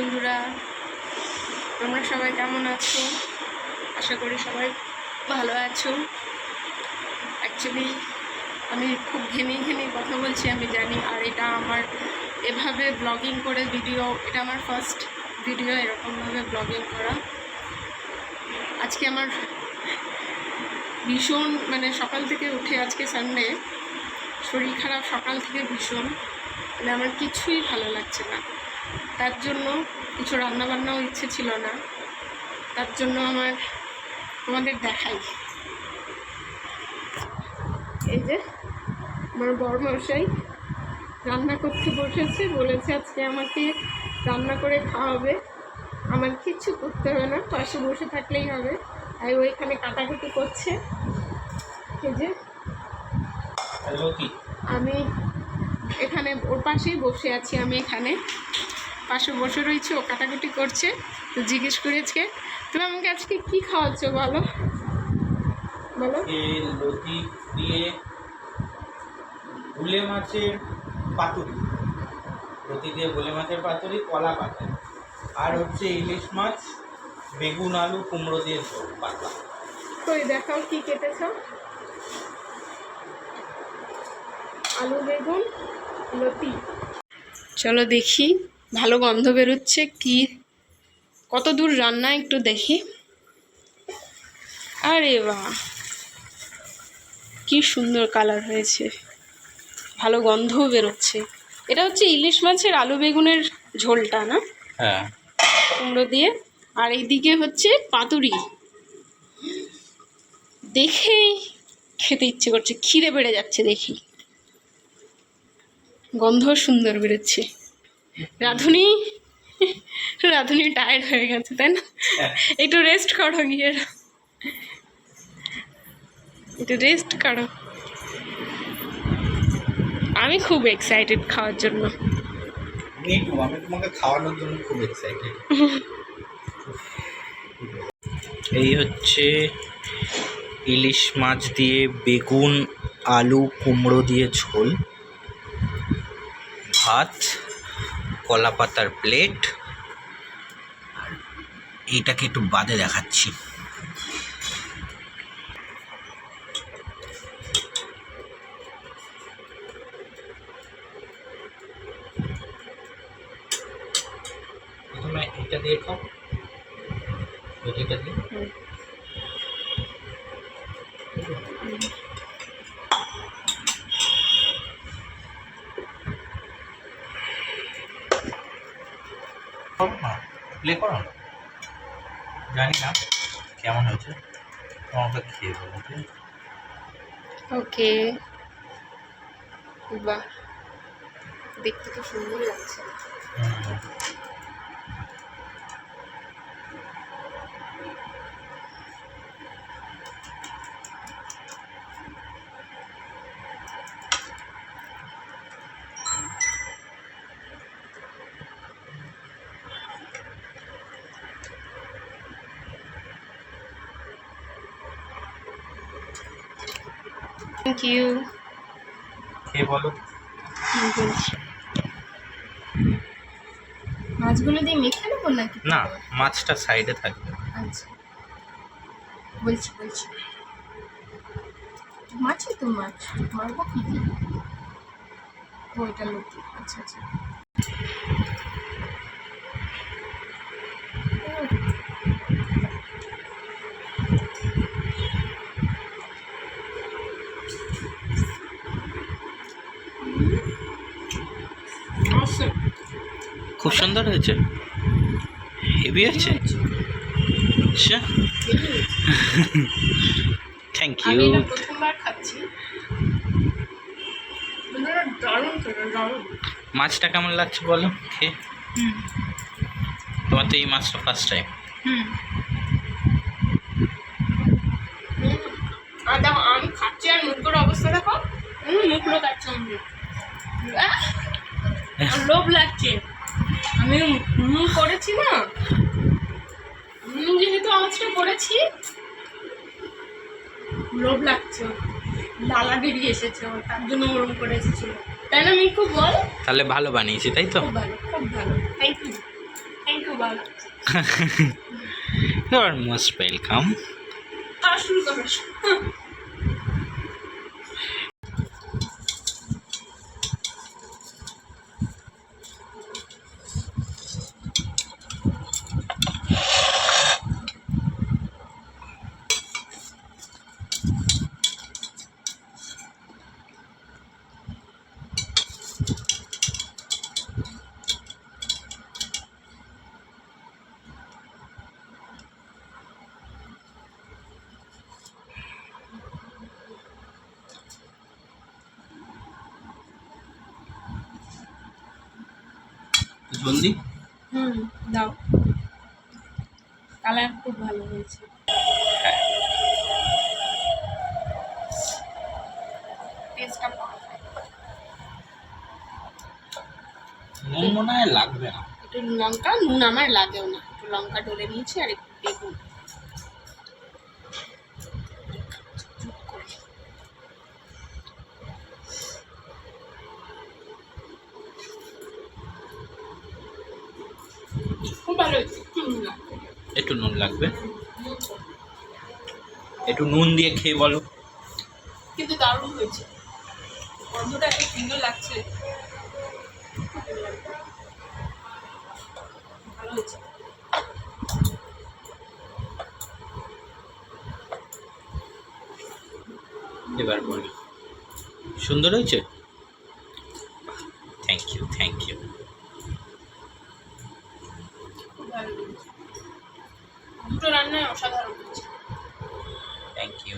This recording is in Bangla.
বন্ধুরা, তোমরা সবাই কেমন আছো? আশা করি সবাই ভালো আছো। অ্যাকচুয়ালি আমি খুব ঘেমে কথা বলছি, আমি জানি। আর এটা আমার এভাবে ব্লগিং করে ভিডিও, এটা আমার ফার্স্ট ভিডিও এরকমভাবে ব্লগিং করা। আজকে আমার ভীষণ সকাল থেকে উঠে, আজকে সানডে, শরীর খারাপ সকাল থেকে ভীষণ, আমার কিছুই ভালো লাগছে না। তার জন্য কিছু রান্নাবান্নাও ইচ্ছে ছিল না। তার জন্য তোমাদের দেখাই, এই যে আমার বড়মশাই রান্না করতে বসেছে, বলেছে আজকে আমাকে রান্না করে খাওয়াবে। আমার কিচ্ছু করতে হবে না, পাশে বসে থাকলেই হবে। আর ওইখানে কাটাকুটি করছে। এই যে আমি এখানে ওর পাশেই বসে আছি, আমি এখানে পাশে বসে রয়েছি, ও কাটাকুটি করছে। তো জিজ্ঞেস করেছে, তুমি আমাকে আজকে কি খাওয়াচ্ছ বলো বলো। লতি দিয়ে ভুলে মাছের পাতুরি, লতি দিয়ে ভুলে মাছের পাতুরি, কলা পাতা, আর হচ্ছে ইলিশ মাছ, বেগুন আলু কুমড়ো দিয়ে ঝোল পাতলা। কই দেখাও কি কেটেছ। আলু বেগুন লতি। চলো দেখি, ভালো গন্ধ বেরোচ্ছে। কি কত দূর রান্না একটু দেখি। আরে বাহ, কি সুন্দর কালার হয়েছে, ভালো গন্ধও বেরোচ্ছে। এটা হচ্ছে ইলিশ মাছের আলু বেগুনের ঝোলটা না? হ্যাঁ, কুমড়ো দিয়ে। আর এইদিকে হচ্ছে পাতুরি। দেখেই খেতে ইচ্ছে করছে, খিদে বেড়ে যাচ্ছে দেখি। গন্ধ সুন্দর বেরোচ্ছে। রাঁধুনি টায়ার্ড হয়ে গেছে, তাই না? একটু রেস্ট করো, গিয়ে একটু রেস্ট করো। আমি খুব এক্সাইটেড খাওয়ার জন্য। আমি তোমাকে খাওয়ানোর জন্য খুব এক্সাইটেড। এই হচ্ছে ইলিশ মাছ দিয়ে বেগুন আলু কুমড়ো দিয়ে ঝোল, ভাত, কলা পাতার প্লেট। আর এইটাকে একটু বাদে দেখাচ্ছি। প্রথমে এটা দিয়ে খাও, এটা দিয়ে। প্লে করো না, জানি না কেমন হয়েছে, তোমাকে খেয়ে বলো। ওকে, বাহ, দেখতে তো সুন্দর লাগছে। Thank you. কে বলো? বলছি মাছগুলো দিয়ে মেখে নেবো নাকি? না, মাছটা সাইডে থাকবে। আচ্ছা, বলছি মাছই তো, মাছ মারবো কি দিয়ে? ওইটা লতি। আচ্ছা আচ্ছা, খুব সুন্দর হয়েছে, হেভি হয়েছে। আচ্ছা, থ্যাংক আমি ইউ। এটা প্রথমবার খাচ্ছি। দারুণ খেতে, দারুণ। মাছটা কেমন লাগছে বলো খেয়ে? তোমার তো এই মাছটা ফার্স্ট টাইম। আর দেখো আমি খাচ্ছি, আর মুখের অবস্থা দেখো, মুখগুলো কাটছে আমার, লোভ লাগছে। আমি করেছি না, যেহেতু আওয়াজটা করেছি, লোভ লাগছে, লালা বেরিয়ে এসেছে আমার, তার জন্য ওরম করে এসেছিল, তাই না মিকু বল? তাহলে ভালো বানিয়েছি, তাই তো? খুব ভালো, খুব ভালো। থ্যাংক ইউ, থ্যাংক ভালো। You are most welcome. খাওয়া শুরু করো। জলদি দাও। কালার খুব ভালো হয়েছে। টেস্টটা নুন মনে হয় লাগবে না। একটু লঙ্কা, নুন আমার লাগেও না, একটু লঙ্কা ডলে নিয়েছি আর একটু বেগুন। খুব ভালো হয়েছে। একটু নুন লাগবে, একটু নুন দিয়ে খেয়ে বলো। কিন্তু দারুণ হয়েছে, গন্ধটা এত সুন্দর লাগছে। ভালো হয়েছে। এবার বলো, সুন্দর হয়েছে? Thank you, thank you. খুব ভালো হয়েছে, দুটো রান্নায় অসাধারণ হয়েছে। Thank you.